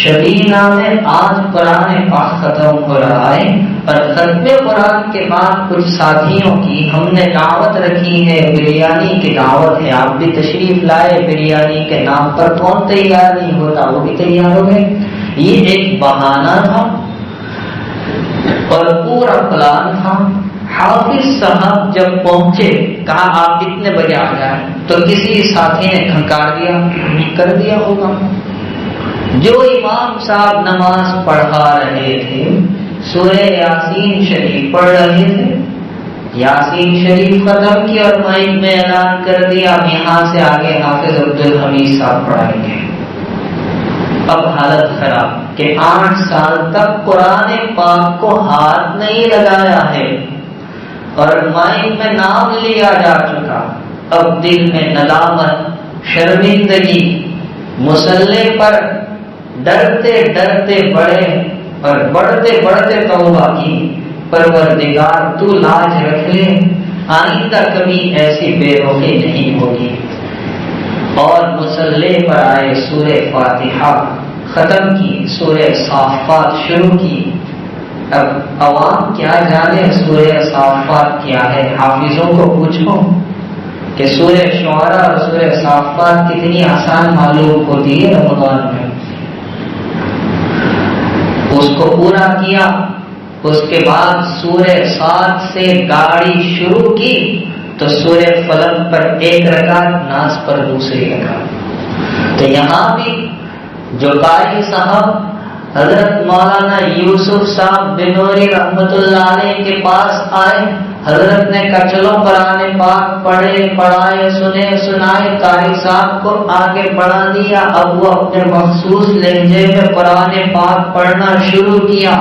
S1: شبینہ میں آج قرآن پاک ختم ہو رہا ہے اور ختم قرآن کے بعد کچھ ساتھیوں کی ہم نے دعوت رکھی ہے، بریانی کی دعوت ہے، آپ بھی تشریف لائے. بریانی کے نام پر کون تیار نہیں ہوتا، وہ بھی تیار ہو گئے. یہ ایک بہانہ تھا اور پورا پلان تھا. حافظ حافظ صاحب جب پہنچے کہا آپ کتنے بجے آ جائیں، تو کسی ساتھی نے کھنکار دیا، کر دیا ہوگا۔ جو امام صاحب نماز پڑھا رہے تھے سورہ یاسین شریف پڑھ رہے تھے، یاسین شریف ختم کی اور مائک میں اعلان کر دیا یہاں سے آگے حافظ عبدالحمید صاحب پڑھائیں گے۔ اب حالت خراب کہ 8 سال تک قرآن پاک کو ہاتھ نہیں لگایا ہے اور مائک میں نام لیا جا چکا۔ اب دل میں ندامت، شرمندگی، مصلے پر ڈرتے ڈرتے بڑھے اور بڑھتے بڑھتے توبہ کی، پروردگار تو لاج رکھ لے، آئندہ کبھی ایسی بے رخی نہیں ہوگی۔ اور مصلے پر آئے، سورہ فاتحہ ختم کی، سورہ صافات شروع کی۔ اب عوام کیا جانے سورہ صافات کیا ہے، حافظوں کو پوچھو کہ سورہ شعراء اور سورہ صافات کتنی آسان معلوم ہوتی ہے رمضان میں۔ اس کو پورا کیا، اس کے بعد سورہ صاد سے گاڑی شروع کی تو سورہ فلق پر 1 رکعت، ناس پر دوسری رکعت۔ تو یہاں بھی جو قاری صاحب حضرت مولانا یوسف صاحب بنوری رحمت اللہ علیہ کے پاس آئے، حضرت نے کہا چلو قرآن پاک پڑھے، پڑھائے، سنے، سنائے، قاری صاحب کو آگے بڑھا دیا۔ اب وہ اپنے مخصوص لہجے میں قرآن پاک پڑھنا شروع کیا۔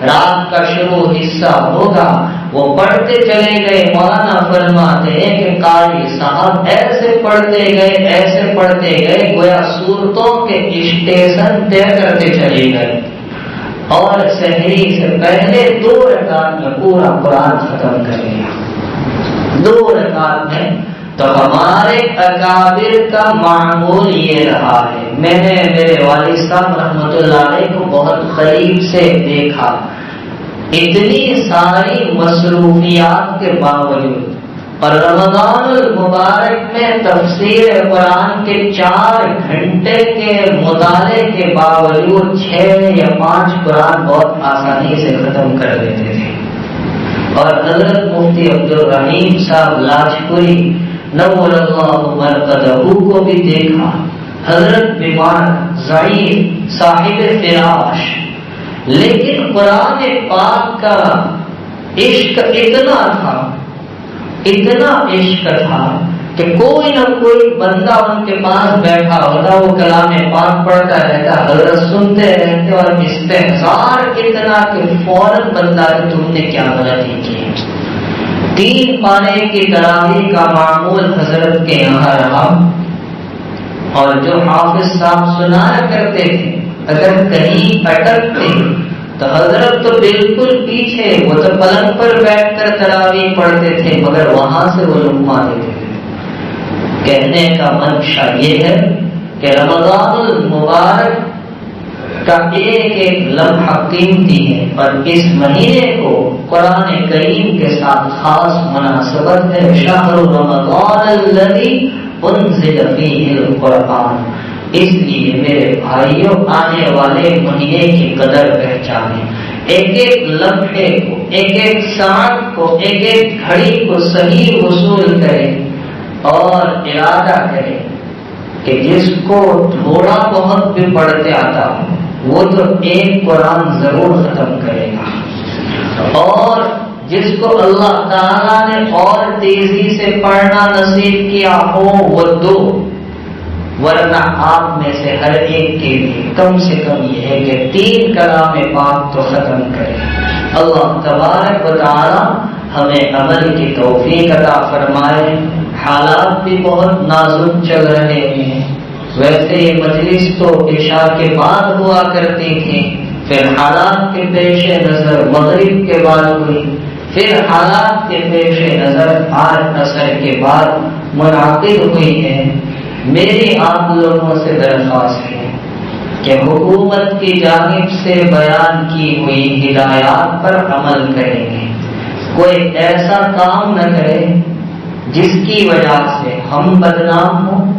S1: رات کا شروع حصہ ہوگا، وہ پڑھتے چلے گئے۔ مولانا فرماتے ہیں کہ قاری صاحب ایسے پڑھتے گئے گویا صورتوں کے اسٹیشن طے کرتے چلے گئے، اور سحری سے پہلے 2 رکعت میں پورا قرآن ختم کر لیا، 2 رکعت میں۔ تو ہمارے اکابر کا معمول یہ رہا ہے۔ میں نے میرے والد صاحب رحمۃ اللہ علیہ کو بہت قریب سے دیکھا، اتنی ساری مصروفیات کے باوجود اور رمضان المبارک میں تفسیر قرآن کے 4 گھنٹے کے مطالعے کے باوجود 6 یا 5 قرآن بہت آسانی سے ختم کر دیتے تھے۔ اور حضرت مفتی عبدالرحیم صاحب لاجپوری نور اللہ مرقدہ کو بھی دیکھا، حضرت بیمار، ضعیف، صاحب فراش، لیکن قرآن پاک کا عشق اتنا عشق تھا کہ کوئی نہ کوئی بندہ ان کے پاس بیٹھا ہوتا، وہ کلام پاک پڑھتا رہتا، حضرت سنتے رہتے اور استحضار اتنا کہ فوراً بندہ کہ تم نے کیا غلطی کی۔ 3 پارے کی تراویح کا معمول حضرت کے یہاں رہا، اور جو حافظ صاحب سنایا کرتے تھے اگر کہیں اٹکتے تو حضرت تو بالکل پیچھے، وہ تو پلنگ پر بیٹھ کر تراویح پڑھتے تھے، مگر وہاں سے وہ لقمہ دیتے تھے۔ کہنے کا منشا یہ ہے کہ رمضان المبارک کا ایک لمحہ قیمتی ہے، اور اس مہینے کو قرآن کریم کے ساتھ خاص مناسبت ہے۔ شہر رمضان الذی انزل فیہ القرآن۔ اس لیے میرے بھائیوں آنے والے مہینے کی قدر پہچانے، ایک لمحے کو، ایک ساعت کو، ایک گھڑی کو صحیح وصول کریں اور ارادہ کریں کہ جس کو تھوڑا بہت بھی پڑھتے آتا ہو وہ تو 1 قرآن ضرور ختم کرے گا، اور جس کو اللہ تعالیٰ نے اور تیزی سے پڑھنا نصیب کیا ہو وہ 2، ورنہ آپ میں سے ہر ایک کے لیے کم سے کم یہ ہے کہ 3 کلام پاک تو ختم کرے۔ اللہ تبارک و تعالی ہمیں عمل کی توفیق عطا فرمائے۔ حالات بھی بہت نازک چل رہے ہیں، ویسے یہ مجلس تو عشاء کے بعد ہوا کرتی تھی، پھر حالات کے پیش نظر مغرب کے بعد ہوئی، پھر حالات کے پیش نظر آج عصر کے بعد منعقد ہوئی ہے۔ میری آپ لوگوں سے درخواست ہے کہ حکومت کی جانب سے بیان کی ہوئی ہدایات پر عمل کریں گے، کوئی ایسا کام نہ کرے جس کی وجہ سے ہم بدنام ہوں،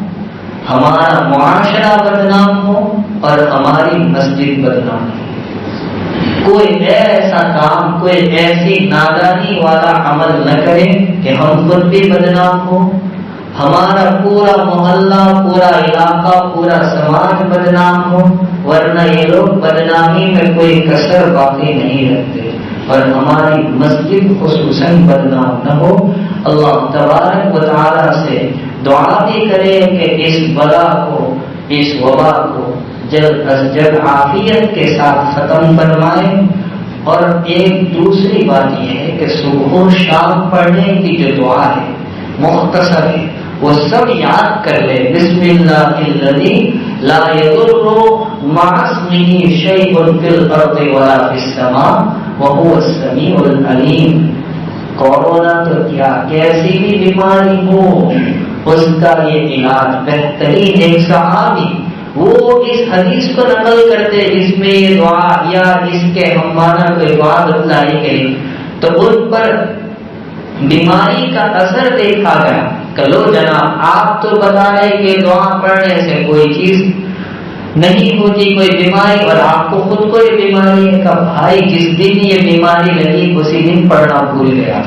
S1: ہمارا معاشرہ بدنام ہو اور ہماری مسجد بدنام ہو۔ کوئی ایسا کام، کوئی ایسی نادانی والا عمل نہ کرے کہ ہم خود بھی بدنام ہو، ہمارا پورا محلہ، پورا علاقہ، پورا سماج بدنام ہو، ورنہ یہ لوگ بدنامی میں کوئی کسر باقی نہیں رکھتے، اور ہماری مسجد خصوصاً بدنام نہ ہو۔ اللہ تبارک و تعالی سے دعا بھی کرے کہ اس بلا کو، اس وبا کو جلد از جلد عافیت کے ساتھ ختم فرمائے۔ اور ایک دوسری بات یہ ہے کہ صبح و شام پڑھنے کی جو دعا ہے مختصر ہے، وہ سب یاد کر لے۔ بسم اللہ الذی لا یضر مع اسمہ شیء فی الارض ولا فی السماء وهو السمیع العلیم۔ کورونا تو کیا کیسی بھی بیماری ہو، اس کا یہ علاج بہترین ایک صحابی وہ اس حدیث کو نقل کرتے جس میں یہ دعا یا اس کے ہمانہ کوئی دعا بتلائی گئی، تو ان پر بیماری کا اثر دیکھا گیا کہ لو جناب آپ تو بتا رہے کہ دعا پڑھنے سے کوئی چیز نہیں ہوتی، کوئی بیماری، اور آپ کو خود کوئی بیماری ہے کہ بھائی جس دن یہ بیماری لگی اسی دن پڑھنا بھول گیا،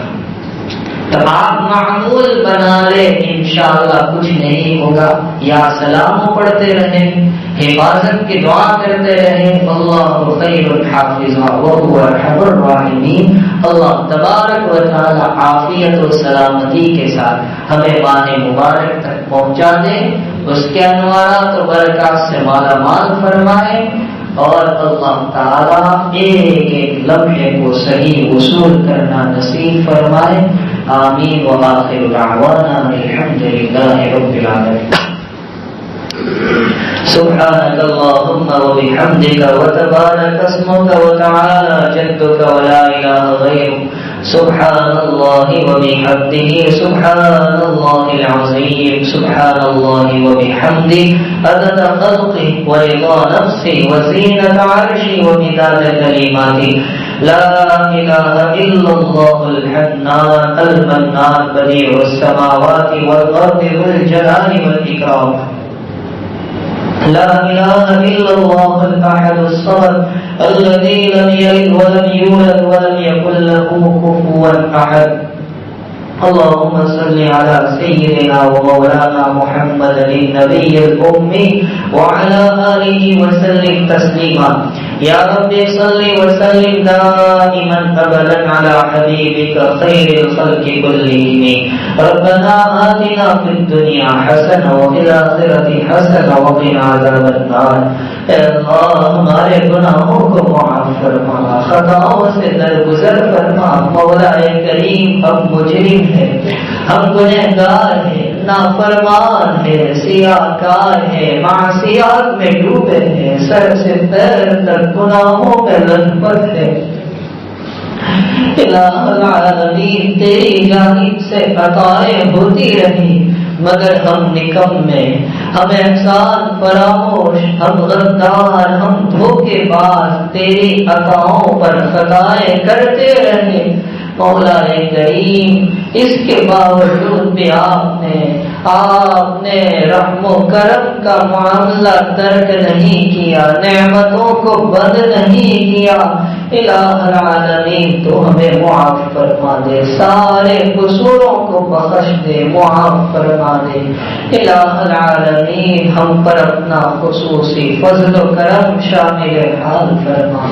S1: تو آپ معمول بنا لے، انشاءاللہ کچھ نہیں ہوگا، یا سلام پڑھتے رہیں، حفاظت کی دعا کرتے رہیں۔ اللہ خیر الحافظ وهو ارحم الراحمین۔ اللہ تبارک و تعالی عافیت و سلامتی کے ساتھ ہمیں ماہ مبارک تک پہنچا دے، اس کے انوارات و برکات سے مالا مال فرمائے، اور اللہ تعالی ایک ایک لمحے کو صحیح وصول کرنا نصیب فرمائے۔ آمین وآخر دعوانا الحمدللہ رب العالمین۔ سبحانك اللهم وبحمدك وتبارك اسمك وتعالى جدك ولا إله غيرك، سبحان الله وبحمده، سبحان الله العظيم، سبحان الله وبحمده، عدد خلقه ورضا نفسه وزينة عرشه ومداد كلماته، لا إله إلا الله الحنان المنان بديع السماوات والأرض ذو الجلال والإكرام، لا إله إلا الله الأحد الصمد الذي لم يلد ولم يولد ولم يكن له كفوا أحد۔ اللهم صل على سيدنا ومولانا محمد النبي الأمي وعلى آله وسلم تسليما۔ يا رب صل وسلم دائما أبدا على حبيبك خير الخلق كلهم۔ ربنا آتنا في الدنيا حسنة وفي الآخرة حسنة وقنا عذاب النار۔ اے اللہ ہمارے گناہوں کو معاف فرما، خطاؤں سے درگزر فرما۔ مولا کریم ہم مجرم ہیں، ہم گنہگار ہیں، نافرمان ہیں، سیاہکار ہیں، معصیات میں ڈوبے ہیں، سر سے پیر تک گناہوں میں لثپت ہے۔ الہ العالمین تیری جانب سے عطائیں ہوتی رہی مگر ہم نکمے، ہم احسان فراموش، ہم غدار، ہم دھوکے باز تیری عطاؤں پر خطائیں کرتے رہے۔ مولا کریم اس کے باوجود بھی آپ نے رحم و کرم کا معاملہ ترک نہیں کیا، نعمتوں کو بند نہیں کیا۔ الہ العالمین تو ہمیں معاف فرما دے، سارے قصوروں کو بخش دے، معاف فرما دے۔ الہ العالمین ہم پر اپنا خصوصی فضل و کرم شامل حال فرما۔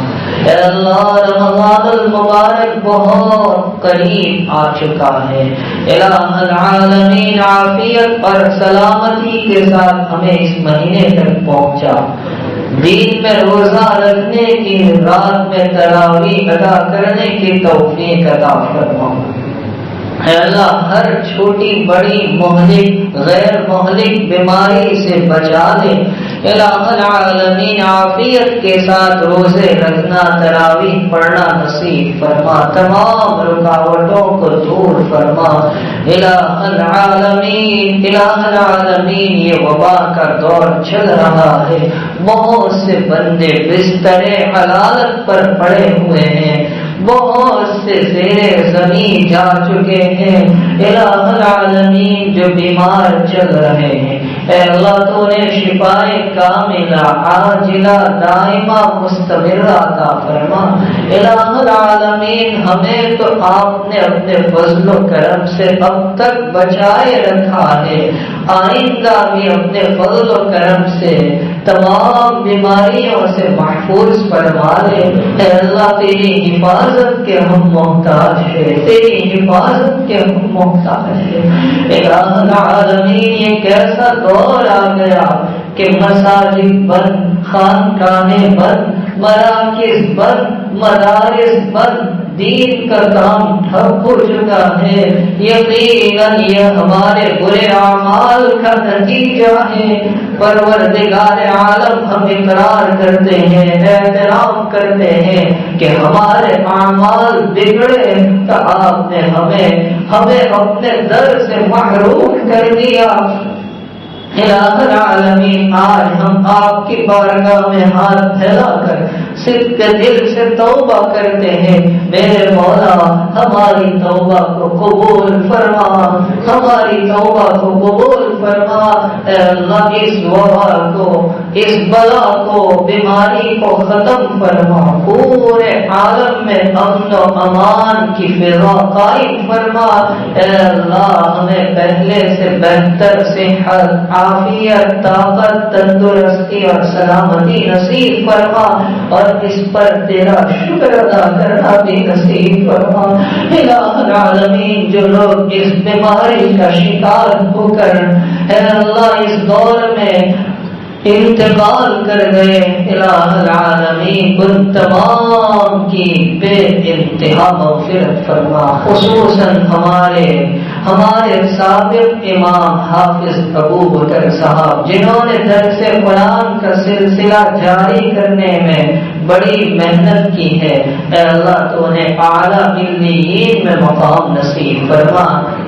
S1: اے اللہ رمضان المبارک بہت قریب آ چکا ہے، الہ العالمین عافیت اور سلامتی کے ساتھ ہمیں اس مہینے تک پہنچا۔ دین میں روزہ رکھنے کی، رات میں تراویح ادا کرنے کی توفیق عطا فرما۔ اے اللہ ہر چھوٹی بڑی مہلک غیر مہلک بیماری سے بچا لے۔ الہ العالمین عافیت کے ساتھ روزے رکھنا، تراویح پڑھنا نصیب فرما، تمام رکاوٹوں کو دور فرما۔ الہ العالمین یہ وبا کا دور چل رہا ہے، بہت سے بندے بستر حلالت پر پڑے ہوئے ہیں، بہت سے زیر زمین جا چکے ہیں۔ الہ العالمین جو بیمار چل رہے ہیں، اے اللہ تو نے شفائے کاملہ عاجلہ دائمہ مستمرہ عطا فرما۔ الہ العالمین ہمیں تو آپ نے اپنے فضل و کرم سے اب تک بچائے رکھا ہے، آئندہ بھی اپنے فضل و کرم سے تمام بیماریوں سے محفوظ فرما لے۔ اے اللہ تیری حفاظت کے ہم محتاج ہیں، تیری حفاظت کے ہم محتاج ہیں۔ الہ العالمین یہ کیسا دور آ گیا کہ مساجد بند، خانقاہیں بند، مراکز بند، مدارس بند، دین کا کام ٹھپ ہو چکا ہے۔ یقیناً یہ ہمارے برے اعمال کا نتیجہ ہے۔ پروردگار عالم ہم اقرار کرتے ہیں، اعتراف کرتے ہیں کہ ہمارے اعمال بگڑے تو آپ نے ہمیں اپنے در سے محروم کر دیا۔ الہ العالمین آج ہم آپ کی بارگاہ میں ہاتھ پھیلا کر صدق دل سے توبہ کرتے ہیں۔ میرے مولا ہماری توبہ کو قبول فرما، ہماری توبہ کو قبول فرما۔ اے اللہ اس وبا کو، اس بلا کو، بیماری کو ختم فرما، پورے عالم میں امن و امان کی فضا قائم فرما۔ اے اللہ ہمیں پہلے سے بہتر صحت، عافیت، طاقت، تندرستی اور سلامتی نصیب فرما، اور اس پر تیرا شکر ادا کرنا بھی نصیب فرما۔ الہ العالمین جو لوگ اس بیماری کا شکار ہو کر اے اللہ اس دور میں انتقال کر گئے، الہ العالمین ان تمام کی بے انتہا مغفرت فرما، خصوصاً ہمارے سابق امام حافظ ابو بکر صاحب جنہوں نے درس قرآن کا سلسلہ جاری کرنے میں بڑی محنت کی ہے۔ اے اللہ تو انہیں اعلیٰ علیین میں مقام نصیب فرما،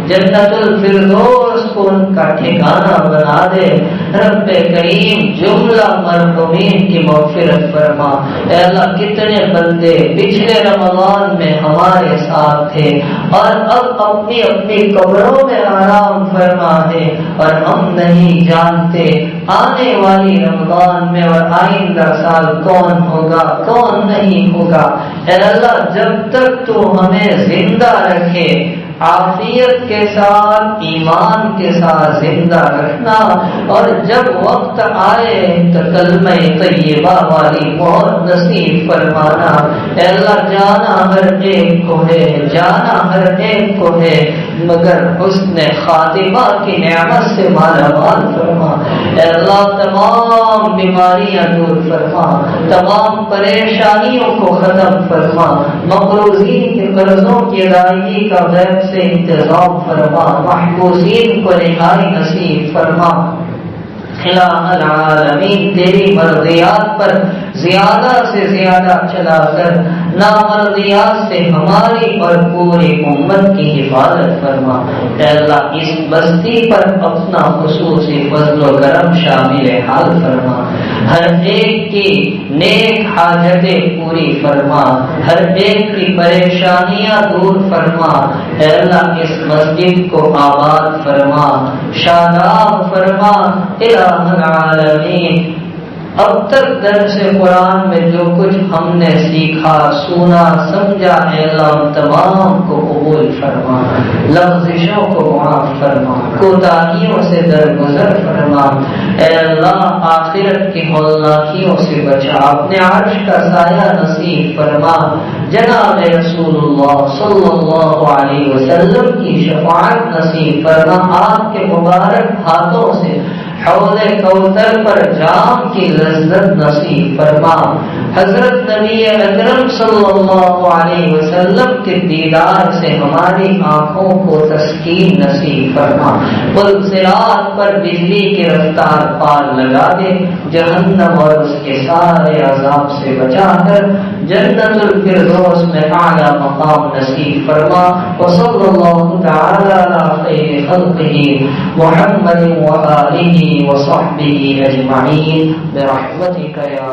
S1: جنت الفردوس کو ان کا ٹھکانہ بنا دے۔ رب کریم جملہ مرحومین کی مغفرت فرما۔ اے اللہ کتنے بندے پچھلے رمضان میں ہمارے ساتھ تھے اور اب اپنی اپنی قبروں میں آرام فرما ہے، اور ہم نہیں جانتے آنے والی رمضان میں اور آئندہ سال کون ہوگا کون نہیں ہوگا۔ اے اللہ جب تک تو ہمیں زندہ رکھے، عافیت کے ساتھ ایمان کے ساتھ زندہ رکھنا، اور جب وقت آئے تو کلمہ طیبہ والی موت نصیب فرمانا۔ اے اللہ جانا ہر ایک کو ہے، جانا ہر ایک کو ہے، مگر حسن خاتمہ کی نعمت سے مالا مال فرما۔ اے اللہ تمام بیماریاں دور فرما، تمام پریشانیوں کو ختم فرما، مقروضین کے قرضوں کی ادائیگی کا غیب سے انتظام فرما، محبوسین کو رہائی نصیب فرما۔ الہ العالمین تیری مرضیات پر زیادہ سے زیادہ چلا کر نامرضیات سے ہماری اور پوری امت کی حفاظت فرما۔ اے اللہ اس بستی پر اپنا خصوصی فضل و کرم شامل حال فرما، ہر ایک کی نیک حاجتیں پوری فرما، ہر ایک کی پریشانیاں دور فرما۔ اے اللہ اس مسجد کو آباد فرما، شاداب فرما۔ الہ العالمین اب تک درس قرآن میں جو کچھ ہم نے سیکھا، سنا، سمجھا، اے اللہ تمام کو قبول فرما، لغزشوں کو معاف فرما، کوتاہیوں سے درگزر فرما۔ اے اللہ آخرت کی ہولناکیوں سے بچا، اپنے عرش کا سایہ نصیب فرما۔ جناب رسول اللہ صلی اللہ علیہ وسلم کی شفاعت نصیب فرما، آپ کے مبارک ہاتھوں سے حوض کوثر پر جام کی لذت نصیب فرما۔ حضرت نبی اکرم صلی اللہ علیہ وسلم کے دیدار سے ہماری آنکھوں کو تسکین نصیب فرما۔ پل صراط پر بجلی کی رفتار پار لگا دے، جہنم اور اس کے سارے عذاب سے بچا کر جنت الفردوس میں اعلی مقام نصیب فرما۔ وصلی اللہ تعالی علی خیر خلقہ محمد وآلہ وصحبہ اجمعین برحمتک یا